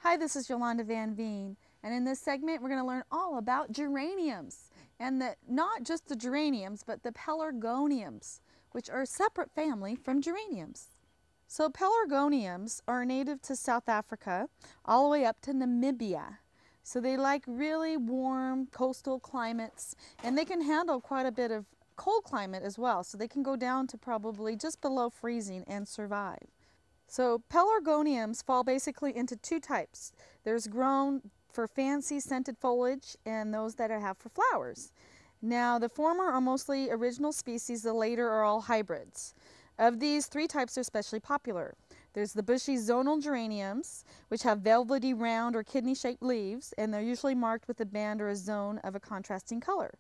Hi, this is Yolanda Vanveen, and in this segment we're going to learn all about geraniums, and not just the geraniums, but the pelargoniums, which are a separate family from geraniums. So pelargoniums are native to South Africa all the way up to Namibia. So they like really warm coastal climates, and they can handle quite a bit of cold climate as well. So they can go down to probably just below freezing and survive. So pelargoniums fall basically into two types. There's grown for fancy scented foliage and those that have for flowers. Now the former are mostly original species, the later are all hybrids. Of these, three types are especially popular. There's the bushy zonal geraniums, which have velvety round or kidney-shaped leaves, and they're usually marked with a band or a zone of a contrasting color.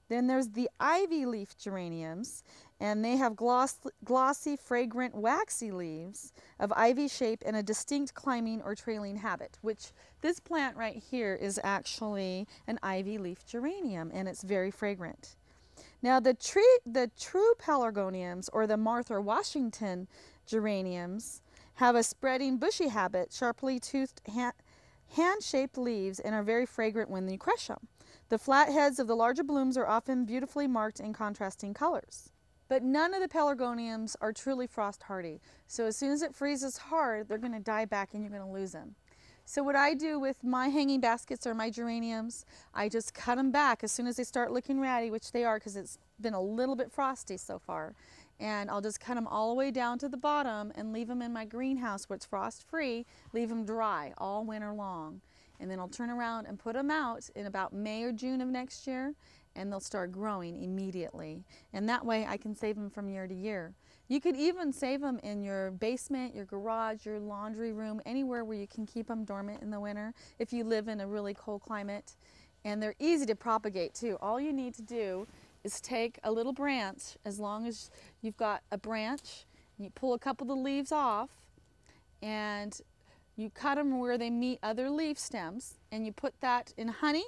Then there's the ivy leaf geraniums, and they have glossy, fragrant, waxy leaves of ivy shape and a distinct climbing or trailing habit, which this plant right here is actually an ivy leaf geranium, and it's very fragrant. Now the true pelargoniums, or the Martha Washington geraniums, have a spreading bushy habit, sharply toothed hand-shaped leaves, and are very fragrant when you crush them. The flat heads of the larger blooms are often beautifully marked in contrasting colors. But none of the pelargoniums are truly frost hardy. So as soon as it freezes hard, they're going to die back and you're going to lose them. So what I do with my hanging baskets or my geraniums, I just cut them back as soon as they start looking ratty, which they are because it's been a little bit frosty so far. And I'll just cut them all the way down to the bottom and leave them in my greenhouse where it's frost free, leave them dry all winter long. And then I'll turn around and put them out in about May or June of next year, and they'll start growing immediately. And that way I can save them from year to year. You could even save them in your basement, your garage, your laundry room, anywhere where you can keep them dormant in the winter if you live in a really cold climate. And they're easy to propagate too. All you need to do is take a little branch, as long as you've got a branch, and you pull a couple of the leaves off, and you cut them where they meet other leaf stems, and you put that in honey.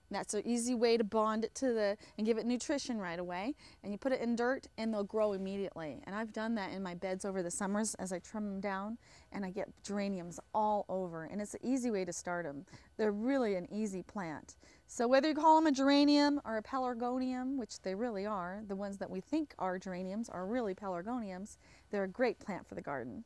That's an easy way to bond it to and give it nutrition right away. And you put it in dirt and they'll grow immediately. And I've done that in my beds over the summers as I trim them down, and I get geraniums all over. And it's an easy way to start them. They're really an easy plant. So whether you call them a geranium or a pelargonium, which they really are, the ones that we think are geraniums are really pelargoniums, they're a great plant for the garden.